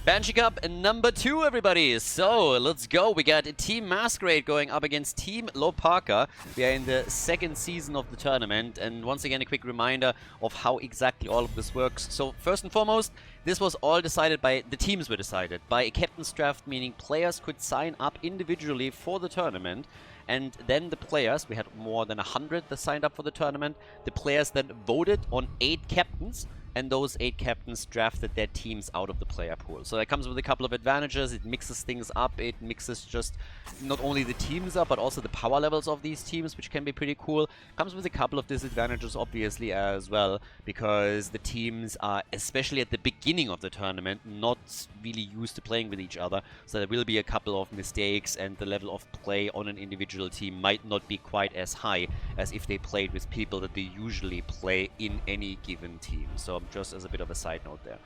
Banshee Cup number 2, everybody. So, let's go. We got Team Mascarade going up against Team Hlopaka. We are in the second season of the tournament. And once again, a quick reminder of how exactly all of this works. So, first and foremost, this was all decided by, the teams were decided by a captain's draft, meaning players could sign up individually for the tournament. And then the players, we had more than 100 that signed up for the tournament. The players then voted on 8 captains. And those 8 captains drafted their teams out of the player pool. So that comes with a couple of advantages. It mixes things up. It mixes just not only the teams up, but also the power levels of these teams, which can be pretty cool. Comes with a couple of disadvantages, obviously, as well, because the teams are, especially at the beginning of the tournament, not really used to playing with each other. So there will be a couple of mistakes, and the level of play on an individual team might not be quite as high as if they played with people that they usually play in any given team. So just as a bit of a side note there.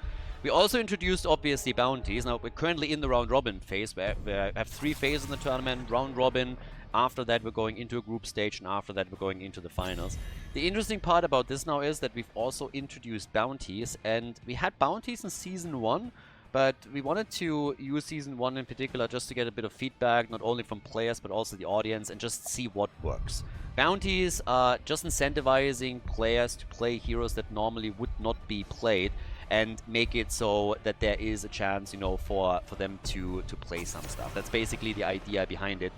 We also introduced, obviously, bounties. Now, we're currently in the round robin phase, where we have 3 phases in the tournament. Round robin, after that we're going into a group stage, and after that we're going into the finals. The interesting part about this now is that we've also introduced bounties, and we had bounties in Season 1, but we wanted to use Season 1 in particular just to get a bit of feedback, not only from players, but also the audience, and just see what works. Bounties are just incentivizing players to play heroes that normally would not be played, and make it so that there is a chance, you know, for them to play some stuff. That's basically the idea behind it,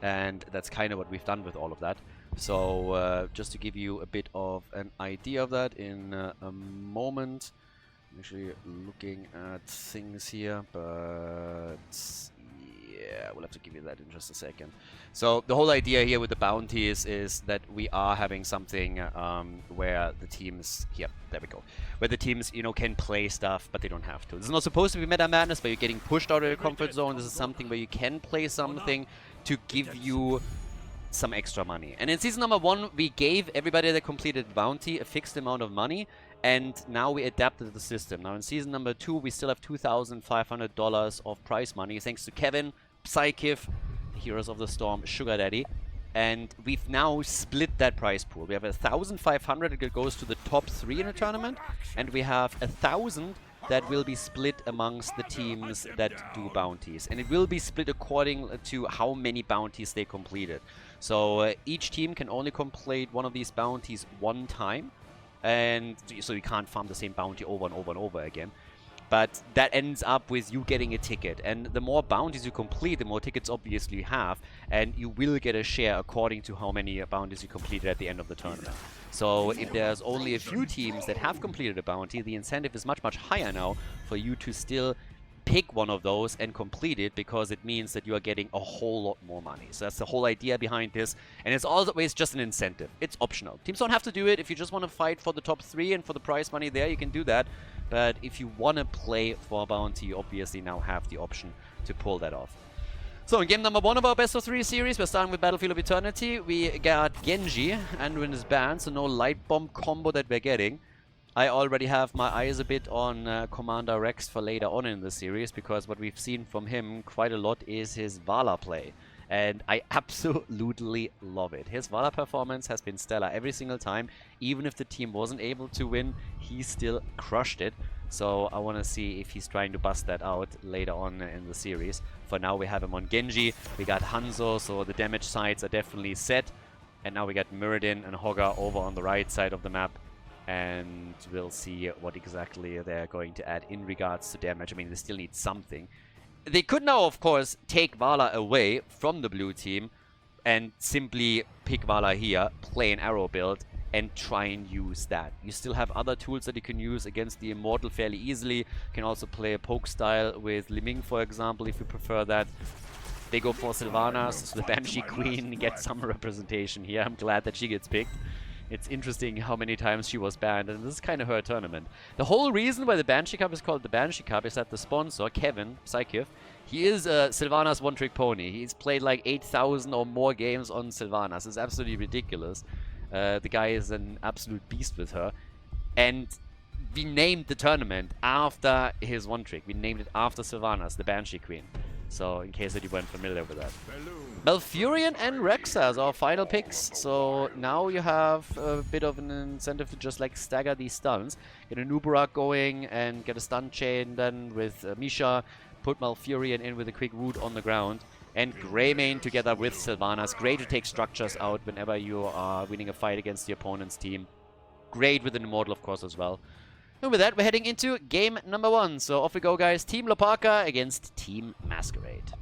and that's kind of what we've done with all of that. So just to give you a bit of an idea of that in a moment. I'm actually looking at things here, but yeah, we'll have to give you that in just a second. So the whole idea here with the bounties is that we are having something where the teams, here, there we go, where the teams, you know, can play stuff, but they don't have to. This is not supposed to be meta madness, but you're getting pushed out of your comfort zone. This is something where you can play something to give you some extra money. And in season number 1, we gave everybody that completed bounty a fixed amount of money, and now we adapted the system. Now in season number 2, we still have $2,500 of prize money, thanks to Kevin, Psychiv, Heroes of the Storm, Sugar Daddy, and we've now split that prize pool. We have 1,500 that goes to the top 3 in the tournament, and we have 1,000 that will be split amongst the teams that do bounties. And it will be split according to how many bounties they completed. So each team can only complete one of these bounties 1 time. And so you can't farm the same bounty over and over and over again. But that ends up with you getting a ticket. And the more bounties you complete, the more tickets obviously you have. And you will get a share according to how many bounties you completed at the end of the tournament. So if there's only a few teams that have completed a bounty, the incentive is much, much higher now for you to still pick one of those and complete it, because it means that you are getting a whole lot more money. So that's the whole idea behind this, and it's always just an incentive. It's optional. Teams don't have to do it. If you just want to fight for the top 3 and for the prize money there, you can do that. But if you want to play for a bounty, you obviously now have the option to pull that off. So in game number 1 of our best of 3 series, we're starting with Battlefield of Eternity. We got Genji, Anduin is banned, so no light bomb combo that we're getting. I already have my eyes a bit on Commander Rex for later on in the series, because what we've seen from him quite a lot is his Vala play. And I absolutely love it. His Vala performance has been stellar every single time. Even if the team wasn't able to win, he still crushed it. So I want to see if he's trying to bust that out later on in the series. For now, we have him on Genji. We got Hanzo, so the damage sides are definitely set. And now we got Muradin and Hogga over on the right side of the map. And we'll see what exactly they're going to add in regards to damage. I mean, they still need something. They could now, of course, take Vala away from the blue team and simply pick Vala here, play an arrow build, and try and use that. You still have other tools that you can use against the Immortal fairly easily. You can also play a poke style with Liming, for example, if you prefer that. They go for Sylvanas, so the Banshee Queen gets some representation here. I'm glad that she gets picked. It's interesting how many times she was banned, and this is kind of her tournament. The whole reason why the Banshee Cup is called the Banshee Cup is that the sponsor, Kevin, Psychiv, he is Sylvanas one-trick pony. He's played like 8,000 or more games on Sylvanas. It's absolutely ridiculous. The guy is an absolute beast with her. And we named the tournament after his one-trick. We named it after Sylvanas, the Banshee Queen. So, in case that you weren't familiar with that. Malfurion and Rexa as our final picks. So, now you have a bit of an incentive to just like stagger these stuns. Get a Nubarak going and get a stun chain then with Misha. Put Malfurion in with a quick root on the ground. And Greymane together with Sylvanas. Great to take structures out whenever you are winning a fight against the opponent's team. Great with an Immortal, of course, as well. And with that, we're heading into game number 1. So off we go, guys. Team Hlopaka against Team Mascarade.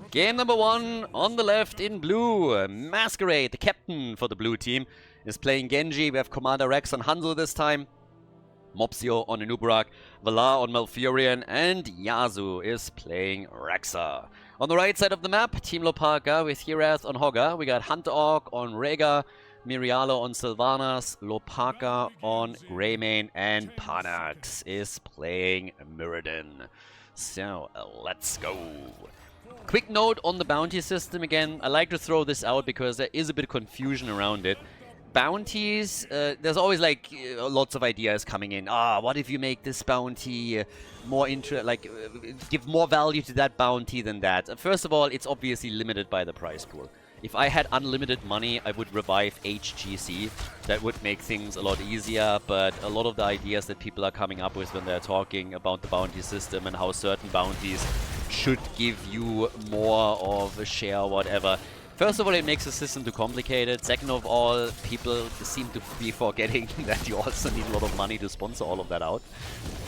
Game number 1 on the left in blue. Mascarade, the captain for the blue team, is playing Genji. We have Commander Rex on Hansel this time. Mopsio on Inubarak, Valar on Malfurion, and Yasu is playing Rexa. On the right side of the map, Team Hlopaka with Hirath on Hogga. We got Hunter Orc on Rhaegar, Mirialo on Sylvanas, Hlopaka on Greymane, and Panax is playing Mirrodin. So, let's go. Quick note on the bounty system again. I like to throw this out because there is a bit of confusion around it. Bounties, there's always like lots of ideas coming in. What if you make this bounty more give more value to that bounty than that? First of all, it's obviously limited by the prize pool. If I had unlimited money, I would revive HGC. That would make things a lot easier, but a lot of the ideas that people are coming up with when they're talking about the bounty system and how certain bounties should give you more of a share or whatever. First of all, it makes the system too complicated. Second of all, people seem to be forgetting that you also need a lot of money to sponsor all of that out.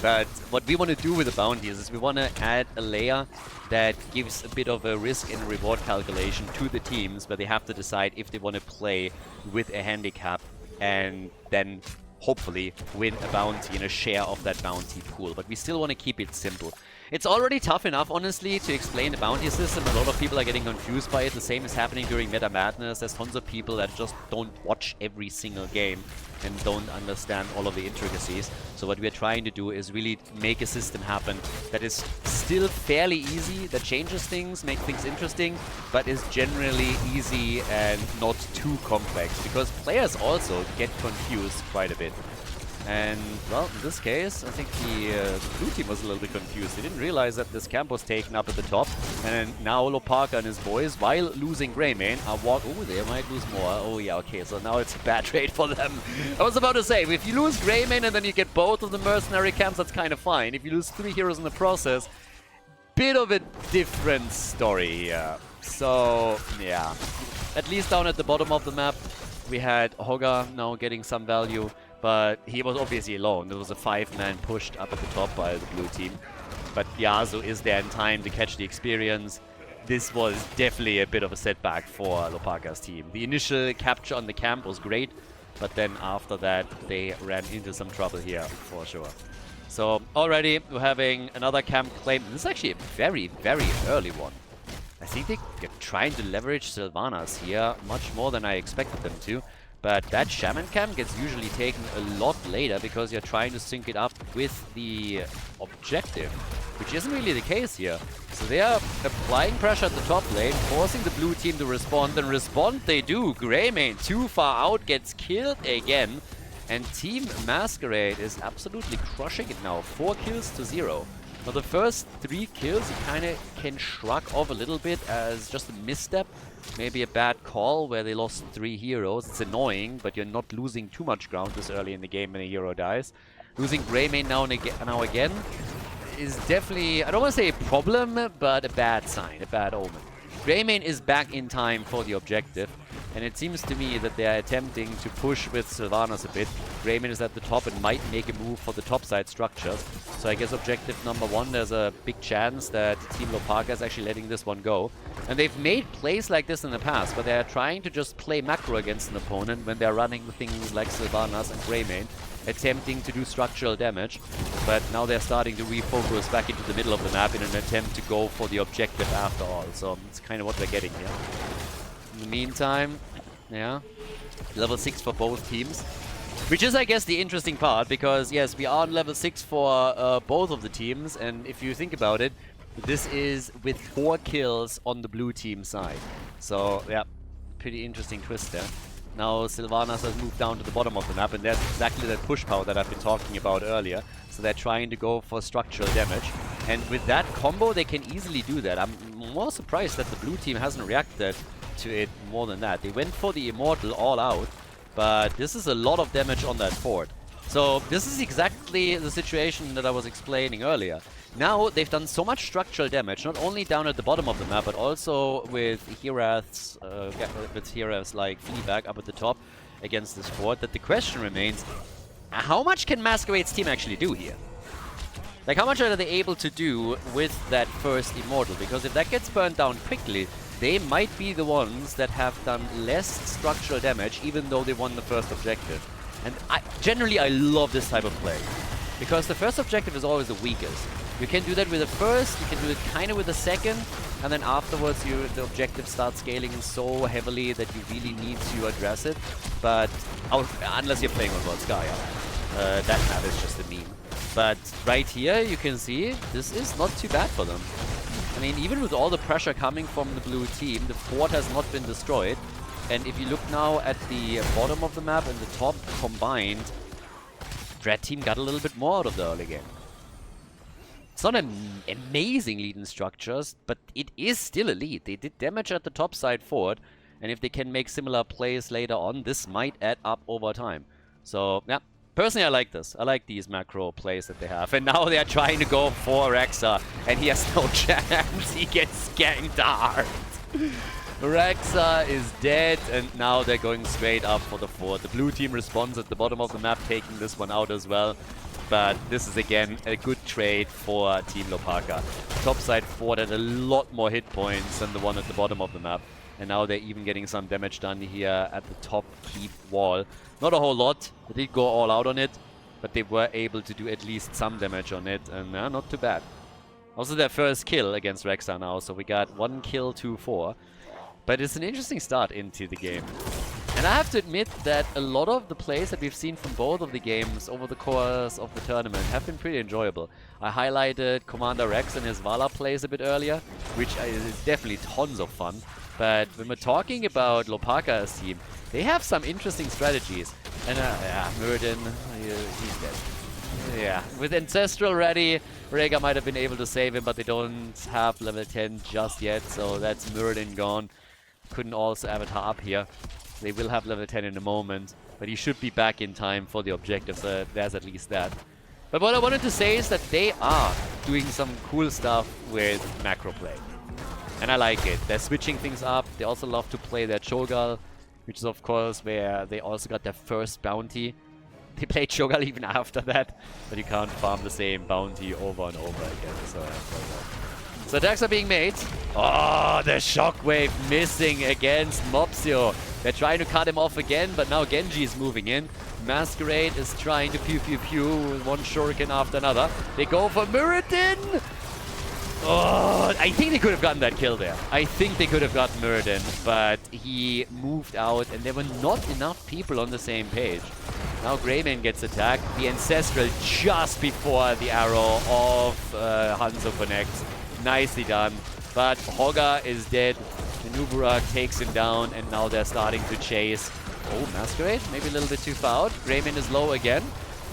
But what we want to do with the bounties is we want to add a layer that gives a bit of a risk and reward calculation to the teams where they have to decide if they want to play with a handicap and then hopefully win a bounty and a share of that bounty pool. But we still want to keep it simple. It's already tough enough, honestly, to explain the bounty system. A lot of people are getting confused by it. The same is happening during Meta Madness. There's tons of people that just don't watch every single game and don't understand all of the intricacies. So what we're trying to do is really make a system happen that is still fairly easy, that changes things, makes things interesting, but is generally easy and not too complex. Because players also get confused quite a bit. And, well, in this case, I think the blue team was a little bit confused. They didn't realize that this camp was taken up at the top. And now Hlopaka and his boys, while losing Greymane, are oh, they might lose more. Oh, yeah, okay, so now it's a bad trade for them. I was about to say, if you lose Greymane and then you get both of the mercenary camps, that's kind of fine. If you lose 3 heroes in the process, bit of a different story here. So, yeah. At least down at the bottom of the map, we had Hogga now getting some value. But he was obviously alone. There was a 5-man pushed up at the top by the blue team. But Yasu is there in time to catch the experience. This was definitely a bit of a setback for Hlopaka's team. The initial capture on the camp was great, but then after that they ran into some trouble here for sure. So already we're having another camp claim. This is actually a very, very early one. I think they're trying to leverage Sylvanas here much more than I expected them to. But that Shaman camp gets usually taken a lot later because you're trying to sync it up with the objective, which isn't really the case here. So they are applying pressure at the top lane, forcing the blue team to respond, and respond they do. Greymane, too far out, gets killed again. And Team Mascarade is absolutely crushing it now. 4 kills to 0. For the first 3 kills, you kind of can shrug off a little bit as just a misstep. Maybe a bad call where they lost 3 heroes. It's annoying, but you're not losing too much ground this early in the game when a hero dies. Losing Greymane now again is definitely, I don't want to say a problem, but a bad sign, a bad omen. Greymane is back in time for the objective, and it seems to me that they are attempting to push with Sylvanas a bit. Greymane is at the top and might make a move for the topside structures. So I guess objective number 1, there's a big chance that Team Hlopaka is actually letting this one go. And they've made plays like this in the past, but they're trying to just play macro against an opponent when they're running things like Sylvanas and Greymane, attempting to do structural damage. But now they're starting to refocus back into the middle of the map in an attempt to go for the objective after all. So it's kind of what we're getting here. In the meantime, yeah, level 6 for both teams. Which is, I guess, the interesting part, because, yes, we are on level 6 for both of the teams, and if you think about it, this is with 4 kills on the blue team side. So, yeah, pretty interesting twist there. Now Sylvanas has moved down to the bottom of the map, and that's exactly that push power that I've been talking about earlier. So they're trying to go for structural damage. And with that combo, they can easily do that. I'm more surprised that the blue team hasn't reacted to it more than that. They went for the Immortal all out, but this is a lot of damage on that fort. So this is exactly the situation that I was explaining earlier. Now they've done so much structural damage, not only down at the bottom of the map, but also with Herath's like Fleabag up at the top against this fort, that the question remains, how much can Masquerade's team actually do here? Like, how much are they able to do with that first Immortal? Because if that gets burned down quickly, they might be the ones that have done less structural damage, even though they won the first objective. And generally, I love this type of play, because the first objective is always the weakest. You can do that with the first, you can do it kind of with the second, and then afterwards the objective starts scaling so heavily that you really need to address it. But unless you're playing on Volskaya, that map is just a meme. But right here, you can see this is not too bad for them. I mean, even with all the pressure coming from the blue team, the fort has not been destroyed. And if you look now at the bottom of the map and the top combined, Red team got a little bit more out of the early game. It's not an amazing lead in structures, but it is still a lead. They did damage at the top side fort, and if they can make similar plays later on, this might add up over time. So, yeah. Personally, I like this. I like these macro plays that they have. And now they are trying to go for Rexa, and he has no chance. He gets ganked hard. Rexa is dead, and now they're going straight up for the fort. The blue team responds at the bottom of the map, taking this one out as well. But this is, again, a good trade for Team Hlopaka. Topside fort had a lot more hit points than the one at the bottom of the map. And now they're even getting some damage done here at the top keep wall. Not a whole lot. They did go all out on it, but they were able to do at least some damage on it, and not too bad. Also their first kill against Rexa now, so we got 1 kill, 2-4. But it's an interesting start into the game. And I have to admit that a lot of the plays that we've seen from both of the games over the course of the tournament have been pretty enjoyable. I highlighted Commander Rex and his Vala plays a bit earlier, which is definitely tons of fun. But when we're talking about Hlopaka's team, they have some interesting strategies. And yeah, Muradin, he's dead. Yeah, with Ancestral ready, Rhaegar might have been able to save him, but they don't have level 10 just yet, so that's Muradin gone. Couldn't also Avatar up here. They will have level 10 in a moment, but he should be back in time for the objective, so there's at least that. But what I wanted to say is that they are doing some cool stuff with macro play. And I like it. They're switching things up. They also love to play their Cho'Gall, which is of course where they also got their first bounty. They played Cho'Gall even after that, but you can't farm the same bounty over and over again. So attacks are being made. Oh, the Shockwave missing against Mopsio. They're trying to cut him off again, but now Genji is moving in. Mascarade is trying to pew pew pew with one shuriken after another. They go for Muradin! Oh, I think they could have gotten that kill there. I think they could have gotten Muradin, but he moved out and there were not enough people on the same page. Now Greymane gets attacked. The Ancestral just before the arrow of Hanzo connects. Nicely done. But Hogga is dead. Nubura takes him down, and now they're starting to chase. Oh, Masquerade, maybe a little bit too far out. Greymane is low again.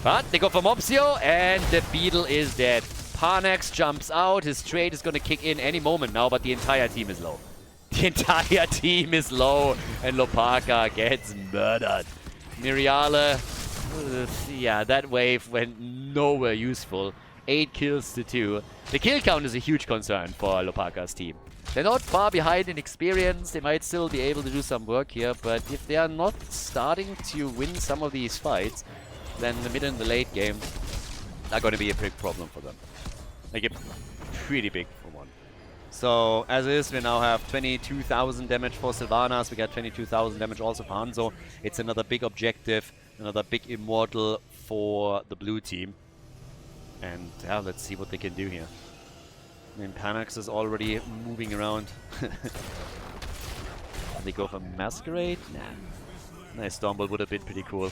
But they go for Mopsio, and the Beetle is dead. Parnax jumps out. His trade is going to kick in any moment now, but the entire team is low. The entire team is low, and Hlopaka gets murdered. Miriale, yeah, that wave went nowhere useful. 8 kills to 2. The kill count is a huge concern for Hlopaka's team. They're not far behind in experience. They might still be able to do some work here, but if they are not starting to win some of these fights, then the mid and the late game are going to be a big problem for them. Like, a pretty big for one. So, as is, we now have 22,000 damage for Sylvanas. We got 22,000 damage also for Hanzo. It's another big objective, another big immortal for the blue team. And yeah, let's see what they can do here. I mean, Panax is already moving around. They go for Mascarade? Nah. Nice Stormbolt would have been pretty cool.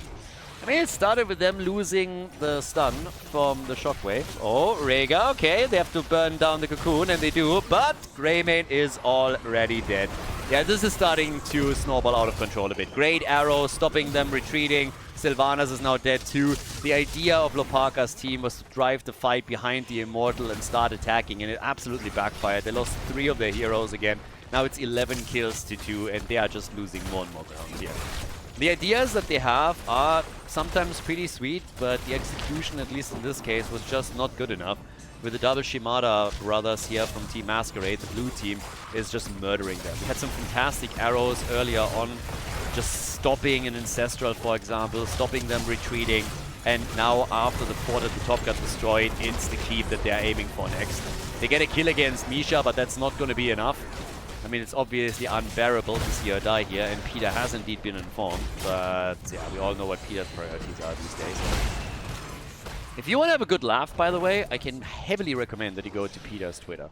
I mean, it started with them losing the stun from the Shockwave. Oh, Rhaegar, okay, they have to burn down the cocoon, and they do, but Greymane is already dead. Yeah, this is starting to snowball out of control a bit. Great arrow, stopping them retreating. Sylvanas is now dead too. The idea of Hlopaka's team was to drive the fight behind the Immortal and start attacking, and it absolutely backfired. They lost 3 of their heroes again. Now it's 11 kills to 2, and they are just losing more and more ground here. The ideas that they have are sometimes pretty sweet, but the execution, at least in this case, was just not good enough. With the double Shimada brothers here from Team Mascarade, the blue team is just murdering them. We had some fantastic arrows earlier on, just stopping an Ancestral, for example, stopping them retreating. And now, after the fort at the top got destroyed, it's the keep that they're aiming for next. They get a kill against Misha, but that's not going to be enough. I mean, it's obviously unbearable to see her die here, and Peter has indeed been informed. But yeah, we all know what Peter's priorities are these days. If you want to have a good laugh, by the way, I can heavily recommend that you go to Peter's Twitter.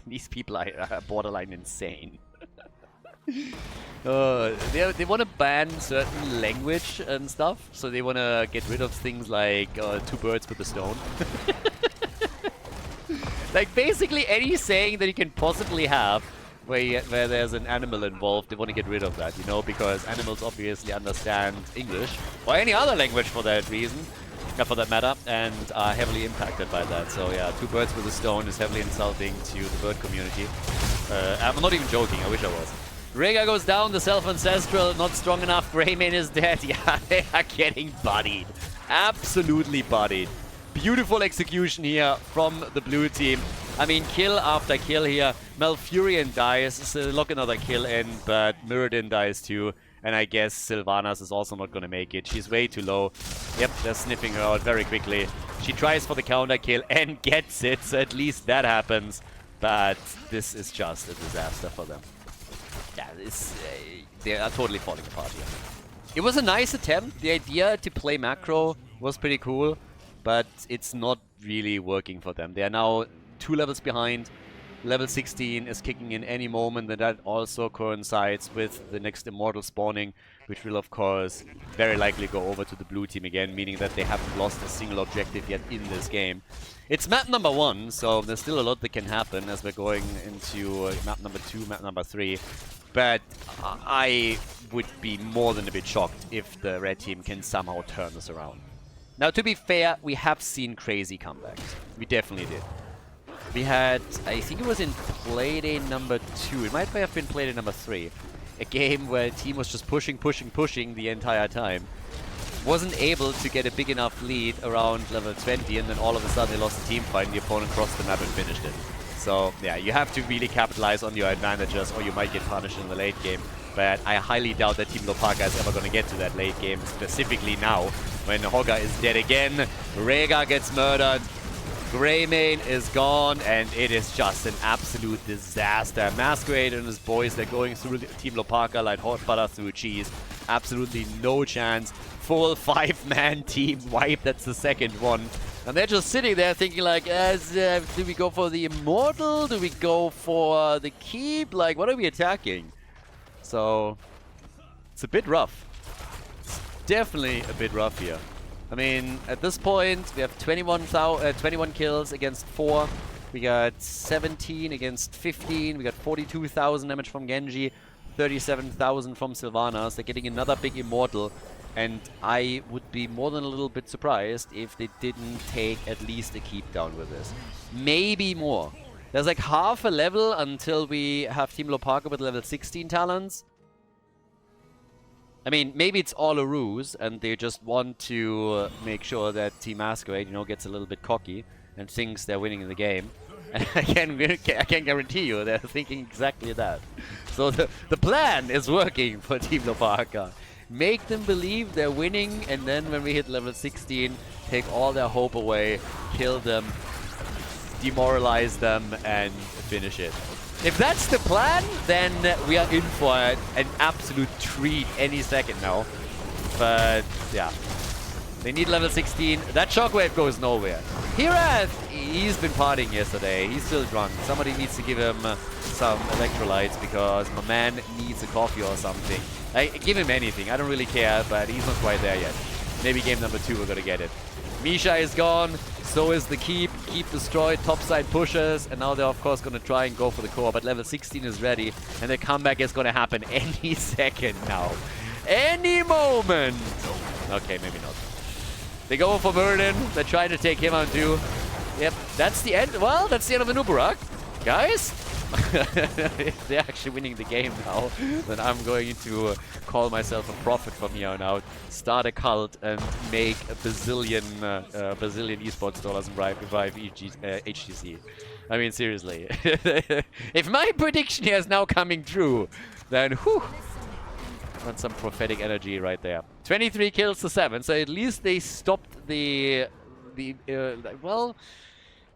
These people are borderline insane. They want to ban certain language and stuff, so they want to get rid of things like 2 birds with a stone. Like basically any saying that you can possibly have where there's an animal involved, they want to get rid of that, you know, because animals obviously understand English, or any other language for that reason. For that matter, and are heavily impacted by that. So yeah, 2 birds with a stone is heavily insulting to the bird community. I'm not even joking, I wish I was. Rhaegar goes down, the Self-Ancestral, not strong enough, Greymane is dead. Yeah, they are getting bodied. Absolutely bodied. Beautiful execution here from the blue team. I mean, kill after kill here. Malfurion dies, so lock another kill in, but Mirrodin dies too. And I guess Sylvanas is also not going to make it. She's way too low. Yep, they're sniffing her out very quickly. She tries for the counter kill and gets it, so at least that happens. But this is just a disaster for them. Yeah, they are totally falling apart here. It was a nice attempt. The idea to play macro was pretty cool, but it's not really working for them. They are now 2 levels behind. Level 16 is kicking in any moment, and that also coincides with the next Immortal spawning, which will of course very likely go over to the blue team again, meaning that they haven't lost a single objective yet in this game. It's map number 1, so there's still a lot that can happen as we're going into map number 2, map number 3. But I would be more than a bit shocked if the red team can somehow turn this around. Now, to be fair, we have seen crazy comebacks. We definitely did. We had, I think it was in Playday number 2, it might have been Playday number 3, a game where the team was just pushing the entire time. Wasn't able to get a big enough lead around level 20, and then all of a sudden they lost the team fight and the opponent crossed the map and finished it. So yeah, you have to really capitalize on your advantages or you might get punished in the late game. But I highly doubt that Team Hlopaka is ever going to get to that late game, specifically now, when Hogga is dead again, Rhaegar gets murdered, Greymane is gone, and it is just an absolute disaster. Mascarade and his boys, they're going through Team Hlopaka like hot butter through cheese. Absolutely no chance. Full 5-man team wipe, that's the second one. And they're just sitting there thinking like, do we go for the Immortal? Do we go for the Keep? Like, what are we attacking? So, it's a bit rough. It's definitely a bit rough here. I mean, at this point, we have 21 kills against 4. We got 17 against 15. We got 42,000 damage from Genji, 37,000 from Sylvanas. They're getting another big Immortal. And I would be more than a little bit surprised if they didn't take at least a keep down with this. Maybe more. There's like half a level until we have Team Hlopaka with level 16 talents. I mean, maybe it's all a ruse, and they just want to make sure that Team Mascarade, you know, gets a little bit cocky and thinks they're winning the game. And I can guarantee you they're thinking exactly that. So the plan is working for Team Hlopaka. Make them believe they're winning, and then when we hit level 16, take all their hope away, kill them, demoralize them, and finish it. If that's the plan, then we are in for an absolute treat any second now. But yeah, they need level 16. That shockwave goes nowhere. Hirath, he's been partying yesterday. He's still drunk. Somebody needs to give him some electrolytes because my man needs a coffee or something. Give him anything. I don't really care, but he's not quite there yet. Maybe game number 2 we're gonna get it. Misha is gone. So is the Keep. Keep destroyed. Topside pushes. And now they're of course going to try and go for the core. But level 16 is ready. And the comeback is going to happen any second now. Any moment. Okay, maybe not. They go for Burden. They're trying to take him out too. Yep, that's the end. Well, that's the end of the Nubarak. Guys, if they're actually winning the game now, then I'm going to call myself a prophet from here on out, start a cult, and make a bazillion esports dollars and revive HTC. I mean, seriously. If my prediction here is now coming true, then whew, that's some prophetic energy right there. 23 kills to 7, so at least they stopped the well,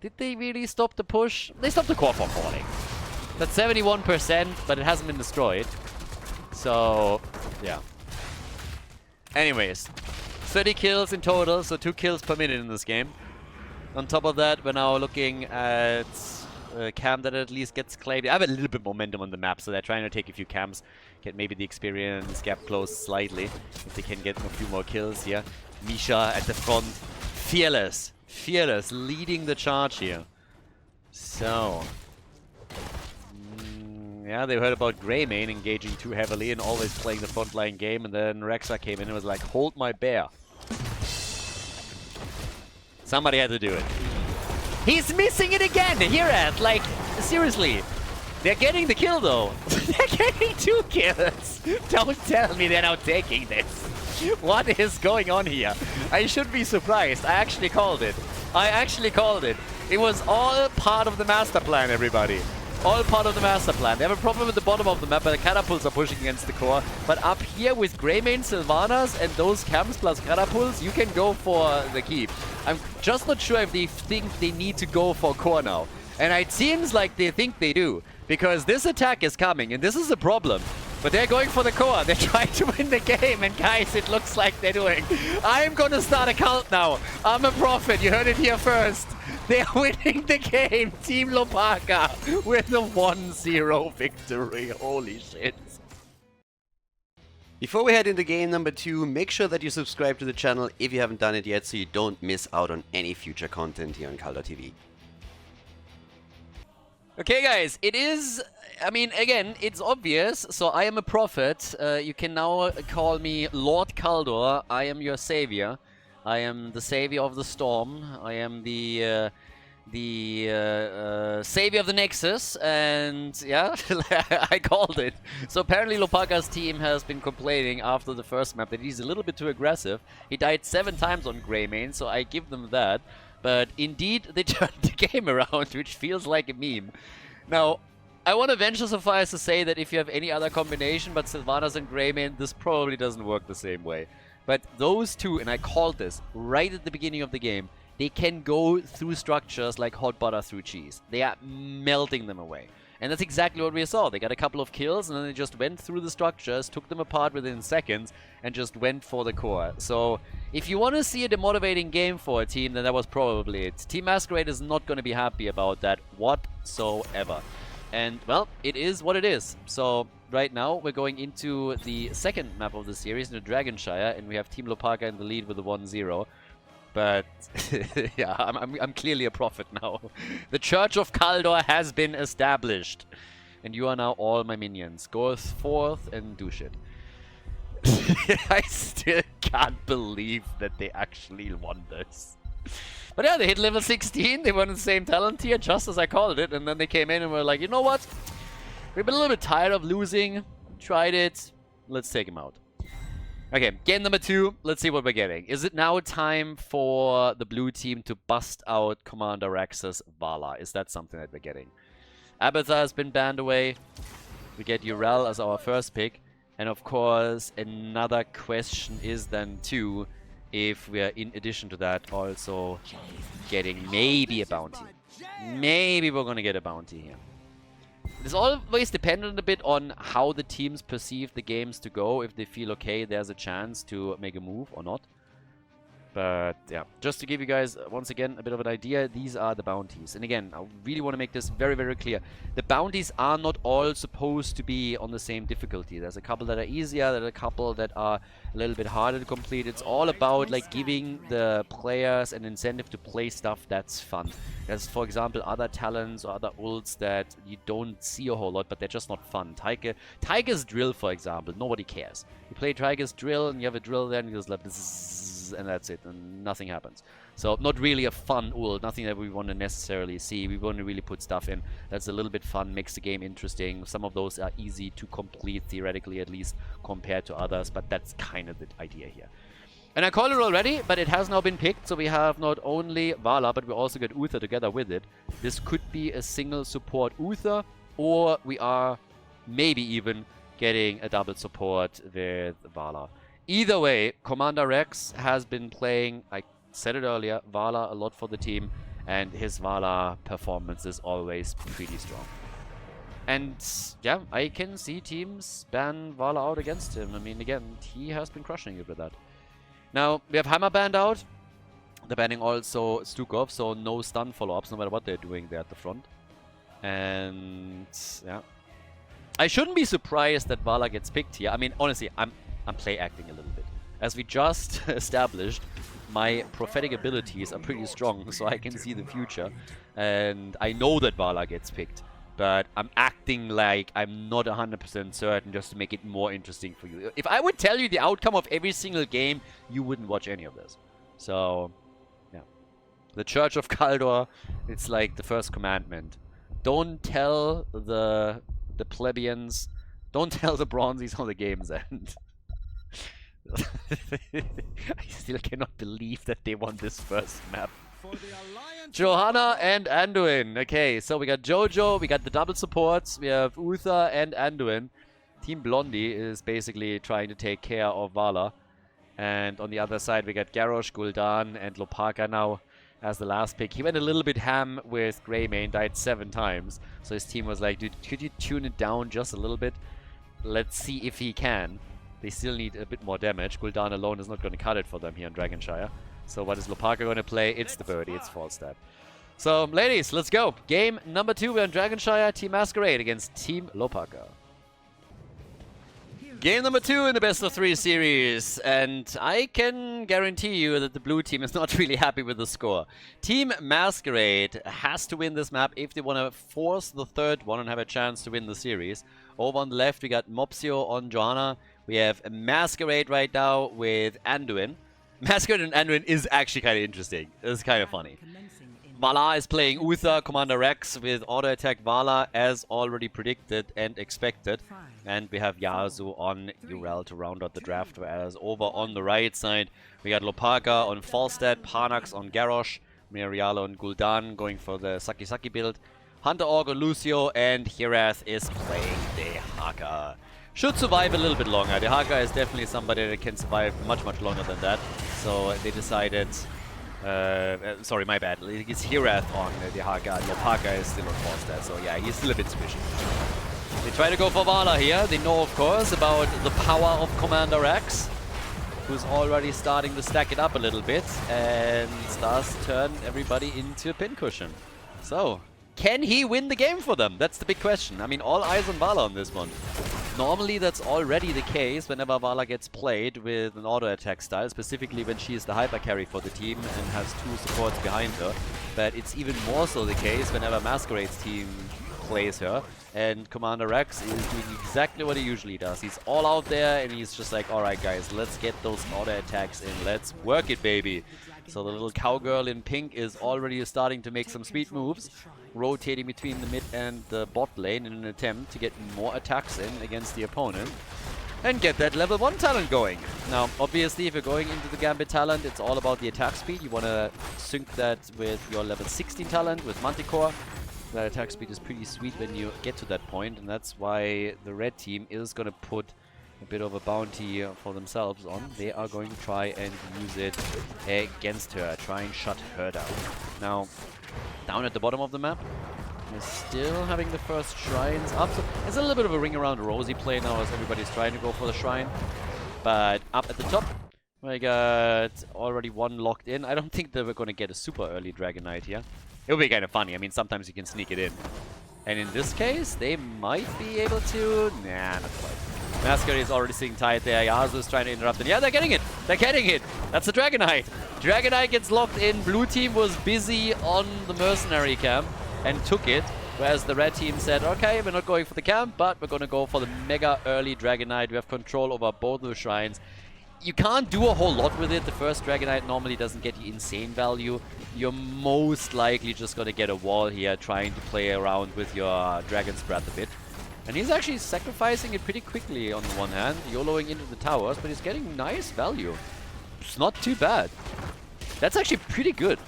did they really stop the push? They stopped the core from falling. That's 71%, but it hasn't been destroyed. So, yeah. Anyways, 30 kills in total, so 2 kills per minute in this game. On top of that, we're now looking at a camp that at least gets claimed. I have a little bit momentum on the map, so they're trying to take a few camps, get maybe the experience gap closed slightly, if they can get a few more kills here. Misha at the front, fearless, leading the charge here. So, yeah, they heard about Greymane engaging too heavily and always playing the frontline game, and then Rexa came in and was like, hold my bear. Somebody had to do it. He's missing it again! Here, like, seriously. They're getting the kill, though. They're getting 2 kills! Don't tell me they're not taking this. What is going on here? I should be surprised. I actually called it. It was all part of the master plan, everybody. All part of the master plan. They have a problem at the bottom of the map, but the catapults are pushing against the core. But up here with Greymane, Sylvanas, and those camps plus catapults, you can go for the keep. I'm just not sure if they think they need to go for core now. And it seems like they think they do, because this attack is coming, and this is a problem. But they're going for the core. They're trying to win the game, and guys, it looks like they're doing. I'm gonna start a cult now. I'm a prophet. You heard it here first. They're winning the game. Team Hlopaka with a 1-0 victory. Holy shit. Before we head into game number 2, make sure that you subscribe to the channel if you haven't done it yet, so you don't miss out on any future content here on Khaldor TV. Okay, guys, it is, I mean, again, it's obvious, so I am a prophet. You can now call me Lord Khaldor. I am your savior. I am the savior of the storm. I am the savior of the Nexus, and yeah, I called it. So apparently Hlopaka's team has been complaining after the first map that he's a little bit too aggressive. He died 7 times on Greymane, so I give them that. But indeed, they turned the game around, which feels like a meme. Now, I want to venture so far as to say that if you have any other combination but Sylvanas and Greymane, this probably doesn't work the same way. But those two, and I called this right at the beginning of the game, they can go through structures like hot butter through cheese. They are melting them away. And that's exactly what we saw. They got a couple of kills and then they just went through the structures, took them apart within seconds, and just went for the core. So, if you want to see a demotivating game for a team, then that was probably it. Team Mascarade is not going to be happy about that whatsoever. And, well, it is what it is. So, right now, we're going into the second map of the series, the Dragonshire, and we have Team Hlopaka in the lead with a 1-0. But, yeah, I'm clearly a prophet now. The Church of Khaldor has been established. And you are now all my minions. Go forth and do shit. I still can't believe that they actually won this. But yeah, they hit level 16. They were in the same talent tier, just as I called it. And then they came in and were like, you know what? We've been a little bit tired of losing. Tried it. Let's take him out. Okay, game number 2. Let's see what we're getting. Is it now time for the blue team to bust out Commander Rex's Vala? Is that something that we're getting? Abathar has been banned away. We get Urel as our first pick. And of course, another question is then too, if we are in addition to that also getting maybe a bounty. Maybe we're gonna get a bounty here. It's always dependent a bit on how the teams perceive the games to go. If they feel okay, there's a chance to make a move or not. But yeah, just to give you guys, once again, a bit of an idea, these are the bounties. And again, I really want to make this very, very clear. The bounties are not all supposed to be on the same difficulty. There's a couple that are easier, there's a couple that are a little bit harder to complete. It's all about like giving the players an incentive to play stuff that's fun. There's, for example, other talents or other ults that you don't see a whole lot, but they're just not fun. Tiger's drill, for example, nobody cares. You play Tiger's drill and you have a drill there and you just like this, and that's it, and nothing happens. So not really a fun ult, nothing that we want to necessarily see. We want to really put stuff in that's a little bit fun, makes the game interesting. Some of those are easy to complete, theoretically at least, compared to others, but that's kind of the idea here. And I called it already, but it has now been picked, so we have not only Vala, but we also get Uther together with it. This could be a single support Uther, or we are maybe even getting a double support with Vala. Either way, Commander Rex has been playing, I said it earlier, Vala a lot for the team, and his Vala performance is always pretty strong. And yeah, I can see teams ban Vala out against him. I mean, again, he has been crushing it with that. Now, we have Hammer banned out. They're banning also Stukov, so no stun follow-ups, no matter what they're doing there at the front. And yeah, I shouldn't be surprised that Vala gets picked here. I mean, honestly, I'm play acting a little bit. As we just established, my prophetic abilities are pretty strong, so I can see the future. And I know that Vala gets picked, but I'm acting like I'm not 100% certain just to make it more interesting for you. If I would tell you the outcome of every single game, you wouldn't watch any of this. So, yeah. The Church of Khaldor, it's like the first commandment. Don't tell the plebeians, don't tell the bronzies how the games end. I still cannot believe that they won this first map. Johanna and Anduin. Okay, so we got Jojo, we got the double supports, we have Uther and Anduin. Team Blondie is basically trying to take care of Vala. And on the other side we got Garrosh, Gul'dan and Hlopaka now as the last pick. He went a little bit ham with Greymane, died 7 times. So his team was like, dude, could you tune it down just a little bit? Let's see if he can. They still need a bit more damage. Gul'dan alone is not going to cut it for them here in Dragonshire. So what is Hlopaka going to play? It's the birdie, it's false stab. So, ladies, let's go. Game number 2, we're in Dragonshire, Team Mascarade against Team Hlopaka. Game number 2 in the best of 3 series, and I can guarantee you that the blue team is not really happy with the score. Team Mascarade has to win this map if they want to force the third one and have a chance to win the series. Over on the left, we got Mopsio on Johanna. We have Mascarade right now with Anduin. Mascarade and Anduin is actually kind of interesting. It's kind of funny. Vala is playing Uther, Commander Rex with auto attack Vala as already predicted and expected. And we have Yasuo on Urel to round out the draft. Whereas over on the right side, we got Hlopaka on Falstad, Parnax on Garrosh, Miriala on Gul'dan going for the Saki build. Hunter Org on Lucio, and Hirath is playing Dehaka. Should survive a little bit longer. Dehaka is definitely somebody that can survive much, much longer than that. So they decided... sorry, my bad. It's Hirath on Dehaka. Hlopaka is still on Falstad, so yeah, he's still a bit squishy. They try to go for Vala here. They know, of course, about the power of Commander Rex, who's already starting to stack it up a little bit and starts to turn everybody into a pincushion. So, can he win the game for them? That's the big question. I mean, all eyes on Vala on this one. Normally, that's already the case whenever Vala gets played with an auto attack style, specifically when she is the hyper carry for the team and has 2 supports behind her. But it's even more so the case whenever Masquerade's team plays her, and Commander Rex is doing exactly what he usually does. He's all out there and he's just like, alright guys, let's get those auto attacks in, let's work it, baby. So the little cowgirl in pink is already starting to make some sweet moves, rotating between the mid and the bot lane in an attempt to get more attacks in against the opponent and get that level 1 talent going. Now, obviously, if you're going into the Gambit talent, it's all about the attack speed. You want to sync that with your level 16 talent with Manticore. That attack speed is pretty sweet when you get to that point, and that's why the red team is going to put a bit of a bounty for themselves on. They are going to try and use it against her, try and shut her down. Now, down at the bottom of the map, we're still having the first shrines up. So it's a little bit of a ring around rosy play now as everybody's trying to go for the shrine. But up at the top, We got already one locked in. I don't think that we're going to get a super early Dragon Knight here. It would be kind of funny. I mean, sometimes you can sneak it in. And in this case, they might be able to... Nah, not quite. Mascarade is already sitting tight there. Yasuo is trying to interrupt. And yeah, they're getting it. They're getting it. That's the Dragon Knight. Dragon Knight gets locked in. Blue team was busy on the mercenary camp and took it. Whereas the red team said, okay, we're not going for the camp, but we're going to go for the mega early Dragon Knight. We have control over both of the shrines. You can't do a whole lot with it. The first Dragon Knight normally doesn't get you insane value. You're most likely just going to get a wall here, trying to play around with your Dragon's Breath a bit. And he's actually sacrificing it pretty quickly on the one hand, YOLOing into the towers, but he's getting nice value. It's not too bad. That's actually pretty good.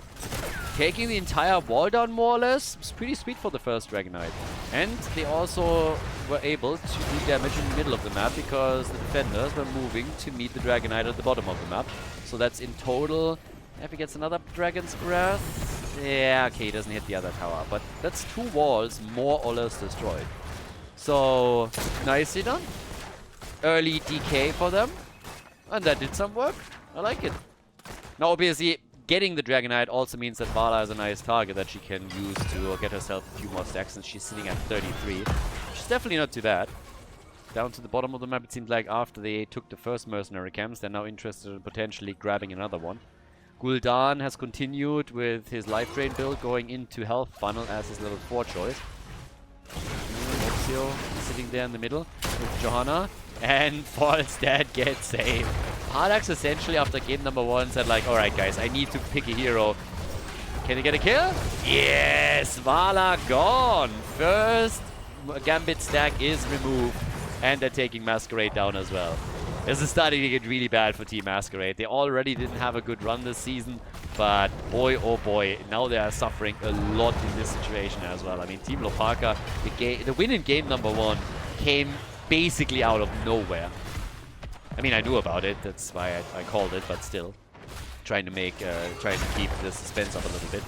Taking the entire wall down more or less is pretty sweet for the first Dragon Knight. And they also were able to do damage in the middle of the map because the defenders were moving to meet the Dragon Knight at the bottom of the map. So that's in total, if he gets another Dragon's Breath, yeah, okay, he doesn't hit the other tower, but that's 2 walls more or less destroyed. So, nicely done. Early DK for them, and that did some work. I like it. Now, obviously, getting the Dragon Knight also means that Vala is a nice target that she can use to get herself a few more stacks, and she's sitting at 33. Which is definitely not too bad. Down to the bottom of the map, it seems like after they took the first mercenary camps, they're now interested in potentially grabbing another one. Gul'dan has continued with his life drain build, going into health funnel as his level 4 choice. Ezio sitting there in the middle with Johanna, and Falstad gets saved. Pardax essentially after game number 1 said like, alright guys, I need to pick a hero. Can he get a kill? Yes! Vala gone! First Gambit stack is removed, and they're taking Mascarade down as well. This is starting to get really bad for Team Mascarade. They already didn't have a good run this season, but boy oh boy, now they are suffering a lot in this situation as well. I mean, Team Hlopaka, the win in game number 1 came basically out of nowhere. I mean, I knew about it, that's why I called it, but still. Trying to keep the suspense up a little bit.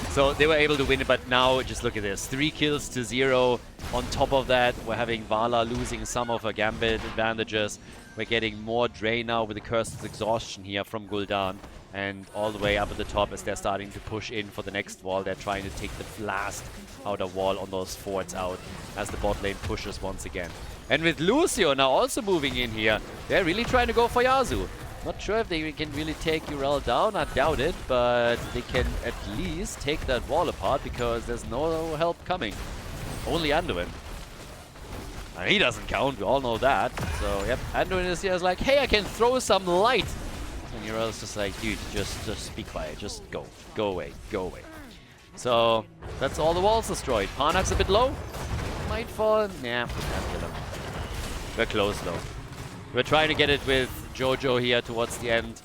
So they were able to win it, but now just look at this. 3 kills to 0. On top of that, we're having Vala losing some of her Gambit advantages. We're getting more drain now with the Curse's Exhaustion here from Gul'dan. And all the way up at the top as they're starting to push in for the next wall. They're trying to take the last outer wall on those forts out as the bot lane pushes once again. And with Lucio now also moving in here, they're really trying to go for Yasuo. Not sure if they can really take Urel down, I doubt it, but they can at least take that wall apart because there's no help coming. Only Anduin. And he doesn't count, we all know that. So, yep, Anduin is here, like, hey, I can throw some light. And Urel's just like, dude, just be quiet, just go. Go away, go away. So, that's all the walls destroyed. Parnax's a bit low. Might fall. Nah, we can't kill him. We're close though. We're trying to get it with Jojo here towards the end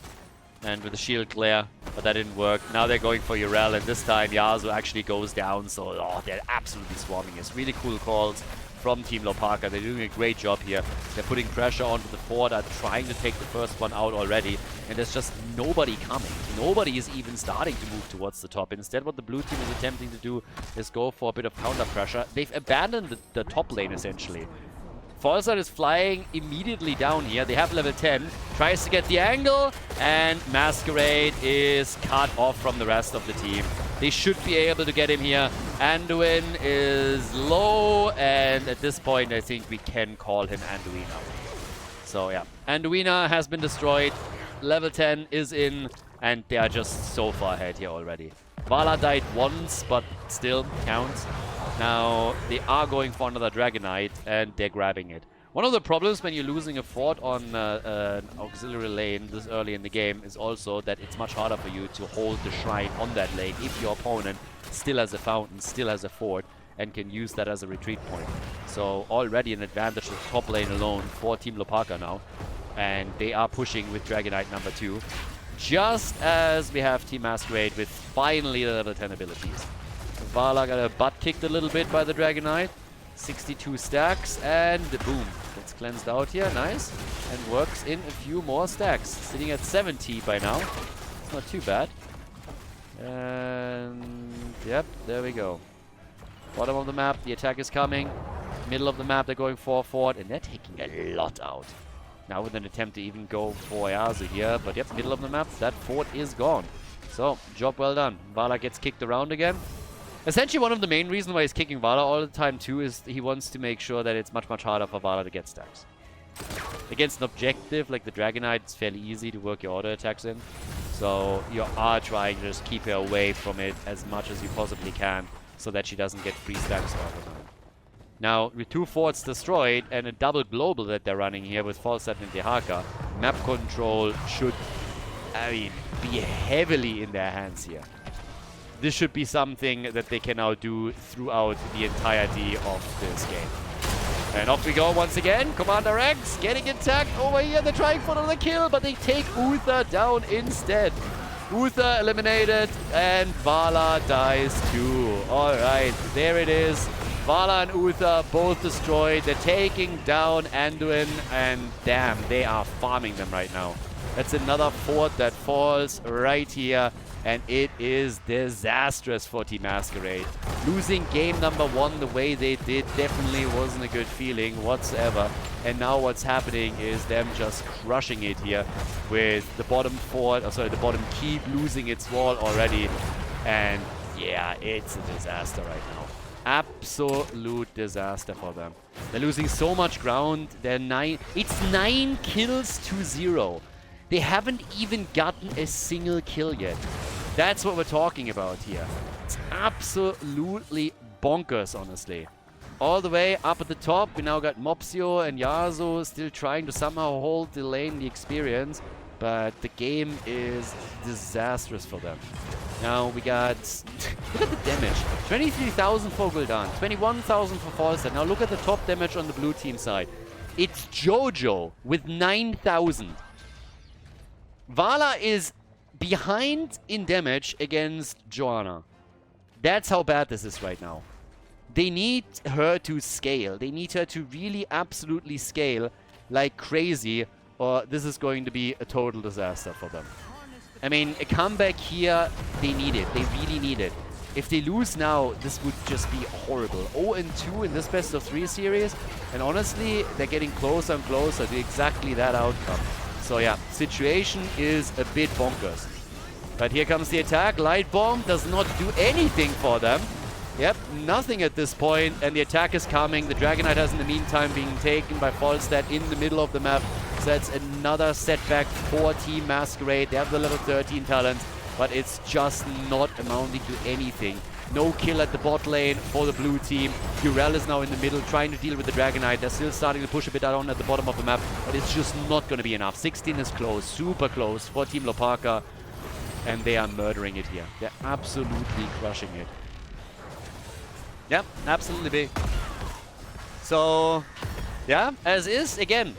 and with the shield glare, but that didn't work. Now they're going for Urel, and this time Yasuo actually goes down, so they're absolutely swarming. It's really cool calls from Team Hlopaka. They're doing a great job here. They're putting pressure onto the fort, are trying to take the first one out already, and there's just nobody coming. Nobody is even starting to move towards the top. Instead, what the blue team is attempting to do is go for a bit of counter pressure. They've abandoned the top lane, essentially. Falstad is flying immediately down here. They have level 10. Tries to get the angle, and Mascarade is cut off from the rest of the team. They should be able to get him here. Anduin is low, and at this point, I think we can call him Anduina. So yeah, Anduina has been destroyed. Level 10 is in, and they are just so far ahead here already. Vala died once, but still counts. Now, they are going for another Dragon Knight, and they're grabbing it. One of the problems when you're losing a fort on an auxiliary lane this early in the game is also that it's much harder for you to hold the shrine on that lane if your opponent still has a fountain, still has a fort, and can use that as a retreat point. So already an advantage to the top lane alone for Team Hlopaka now. And they are pushing with Dragon Knight number 2. Just as we have Team Mascarade with finally the level 10 abilities. Vala got a butt kicked a little bit by the Dragon Knight. 62 stacks, and boom. Gets cleansed out here, nice. And works in a few more stacks. Sitting at 70 by now. It's not too bad. And yep, there we go. Bottom of the map, the attack is coming. Middle of the map, they're going for a fort, and they're taking a lot out. Now with an attempt to even go for Yasu here. But yep, middle of the map, that fort is gone. So, job well done. Vala gets kicked around again. Essentially, one of the main reasons why he's kicking Vala all the time too is he wants to make sure that it's much, much harder for Vala to get stacks. Against an objective like the Dragonite, it's fairly easy to work your auto attacks in. So you are trying to just keep her away from it as much as you possibly can so that she doesn't get free stacks off of her. Now, with 2 forts destroyed and a double global that they're running here with Falstad and Hlopaka, map control should, I mean, be heavily in their hands here. This should be something that they can now do throughout the entirety of this game. And off we go once again. Commander X getting attacked over here. They're trying for another kill, but they take Uther down instead. Uther eliminated, and Vala dies too. Alright, there it is. Vala and Uther both destroyed. They're taking down Anduin, and damn, they are farming them right now. That's another fort that falls right here. And it is disastrous for Team Mascarade. Losing game number 1 the way they did definitely wasn't a good feeling whatsoever. And now what's happening is them just crushing it here with the bottom fort, the bottom keep losing its wall already. And yeah, it's a disaster right now. Absolute disaster for them. They're losing so much ground. It's 9 kills to 0. They haven't even gotten a single kill yet. That's what we're talking about here. It's absolutely bonkers, honestly. All the way up at the top, we now got Mopsio and Yasuo still trying to somehow hold the lane, the experience. But the game is disastrous for them. Now we got... look at the damage. 23,000 for Gul'dan, 21,000 for Falstad. Now look at the top damage on the blue team side. It's Jojo with 9,000. Vala is behind in damage against Johanna. That's how bad this is right now. They need her to scale. They need her to really absolutely scale like crazy, or this is going to be a total disaster for them. I mean, a comeback here, they need it. They really need it. If they lose now, this would just be horrible. 0-2 in this best of 3 series, and honestly, they're getting closer and closer to exactly that outcome. So yeah, situation is a bit bonkers. But here comes the attack. Light Bomb does not do anything for them. Yep, nothing at this point, and the attack is coming. The Dragonite has in the meantime been taken by Falstad in the middle of the map. So that's another setback for Team Mascarade. They have the level 13 talent, but it's just not amounting to anything. No kill at the bot lane for the blue team. Urel is now in the middle trying to deal with the Dragonite. They're still starting to push a bit down at the bottom of the map, but it's just not going to be enough. 16 is close, super close for Team Hlopaka, and they are murdering it here. They're absolutely crushing it. Yeah, absolutely big. So, yeah, as is, again,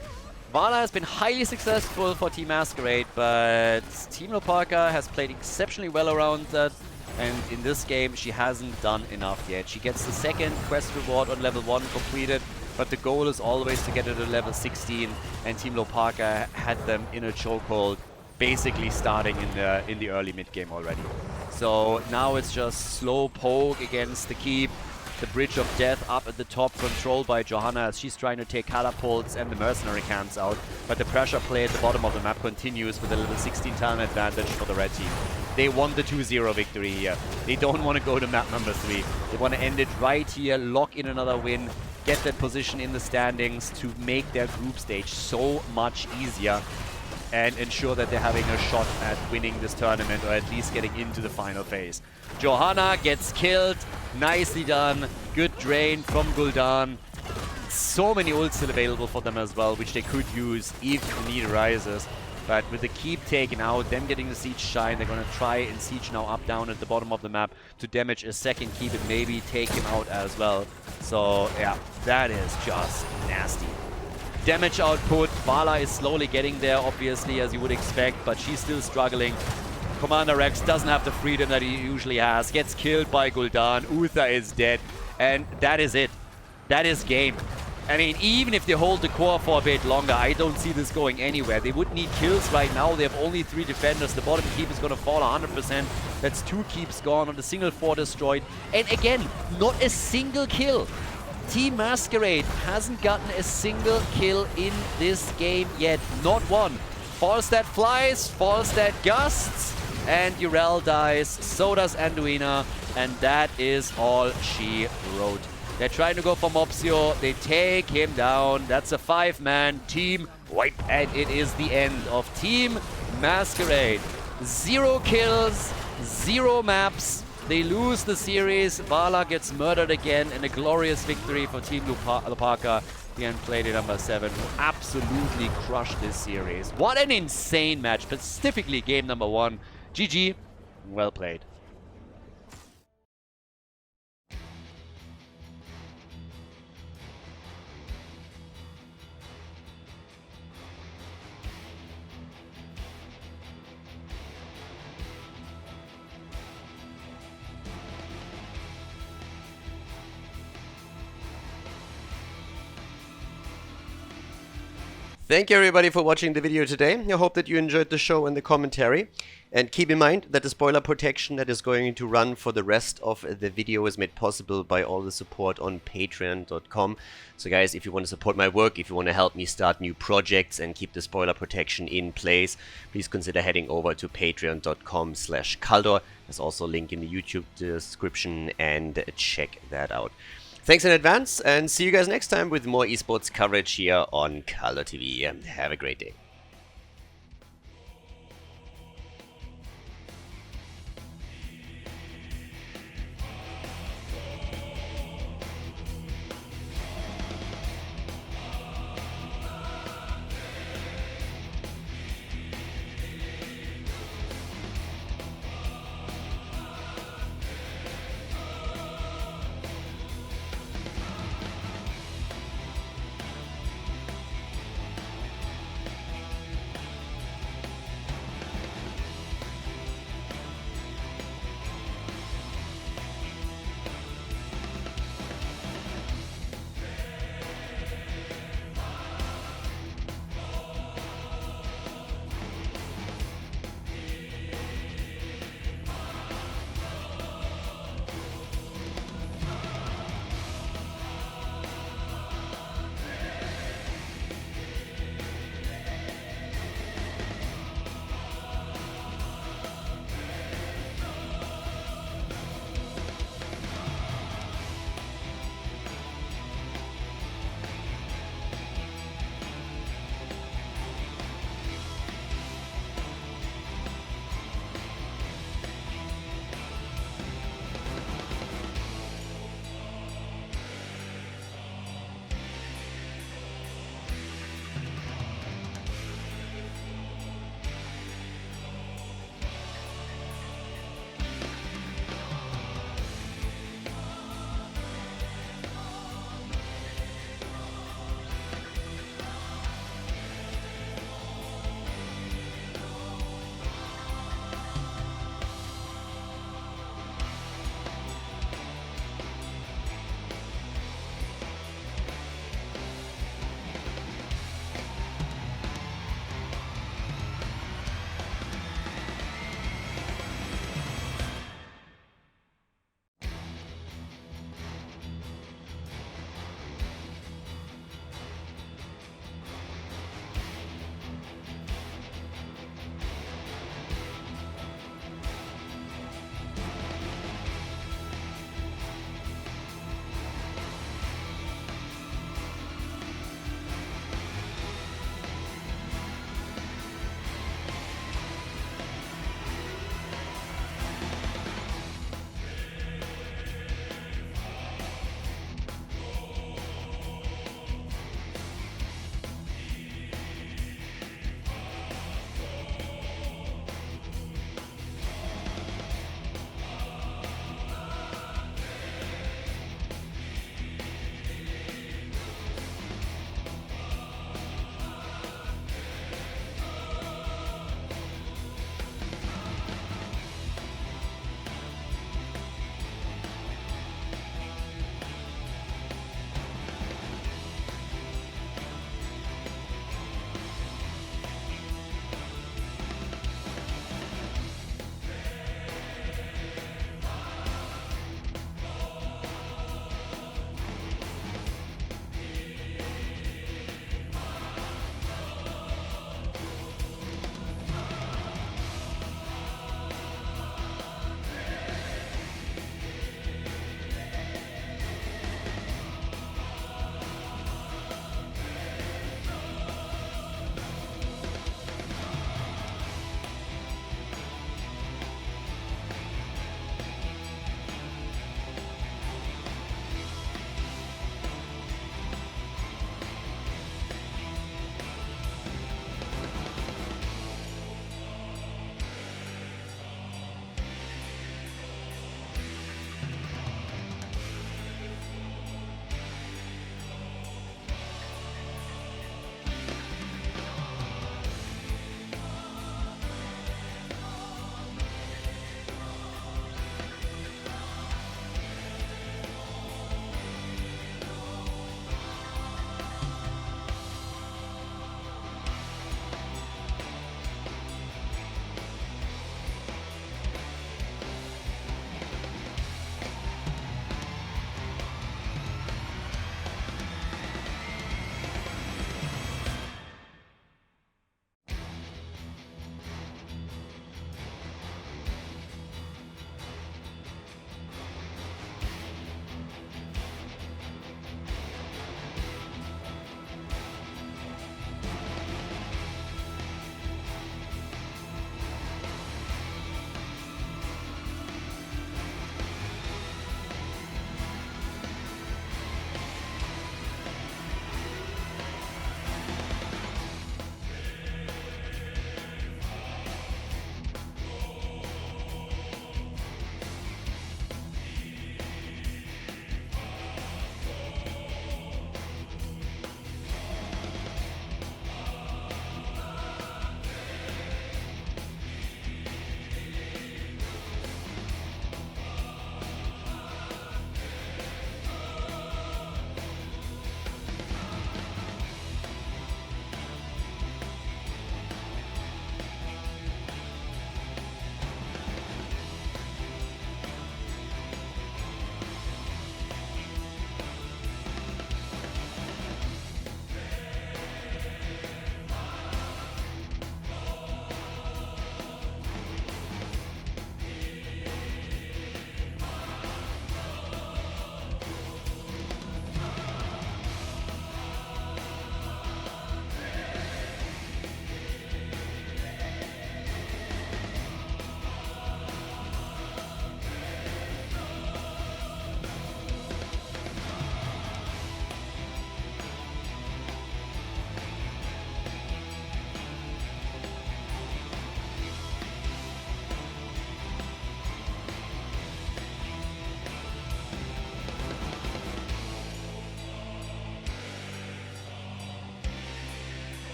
Vala has been highly successful for Team Mascarade, but Team Hlopaka has played exceptionally well around that. And in this game, she hasn't done enough yet. She gets the second quest reward on level 1 completed, but the goal is always to get her to level 16, and Team Hlopaka had them in a chokehold, basically starting in the early mid-game already. So now it's just slow poke against the keep. The Bridge of Death up at the top, controlled by Johanna as she's trying to take catapults and the mercenary camps out. But the pressure play at the bottom of the map continues with a level 16 talent advantage for the red team. They want the 2-0 victory here. They don't want to go to map number 3. They want to end it right here, lock in another win, get that position in the standings to make their group stage so much easier and ensure that they're having a shot at winning this tournament, or at least getting into the final phase. Johanna gets killed. Nicely done. Good drain from Gul'dan. So many ults still available for them as well, which they could use if the need arises. But with the keep taken out, them getting the siege shine, they're going to try and siege now up down at the bottom of the map to damage a second keep and maybe take him out as well. So yeah, that is just nasty. Damage output, Vala is slowly getting there, obviously, as you would expect, but she's still struggling. Commander Rex doesn't have the freedom that he usually has, gets killed by Gul'dan, Uther is dead, and that is it. That is game. I mean, even if they hold the core for a bit longer, I don't see this going anywhere. They would need kills right now. They have only 3 defenders. The bottom keep is going to fall 100%. That's 2 keeps gone, on the single fort destroyed. And again, not a single kill. Team Mascarade hasn't gotten a single kill in this game yet. Not one. Falstad flies, Falstad gusts, and Urel dies. So does Anduina, and that is all she wrote. They're trying to go for Mopsio. They take him down. That's a 5-man team wipe, and it is the end of Team Mascarade. 0 kills, 0 maps. They lose the series. Vala gets murdered again, and a glorious victory for Team Hlopaka. And Playday number 7, who absolutely crushed this series. What an insane match, specifically game number 1. GG, well played. Thank you everybody for watching the video today. I hope that you enjoyed the show and the commentary. And keep in mind that the spoiler protection that is going to run for the rest of the video is made possible by all the support on patreon.com. So guys, if you want to support my work, if you want to help me start new projects and keep the spoiler protection in place, please consider heading over to patreon.com/Khaldor. There's also a link in the YouTube description, and check that out. Thanks in advance, and see you guys next time with more esports coverage here on Khaldor TV. Have a great day.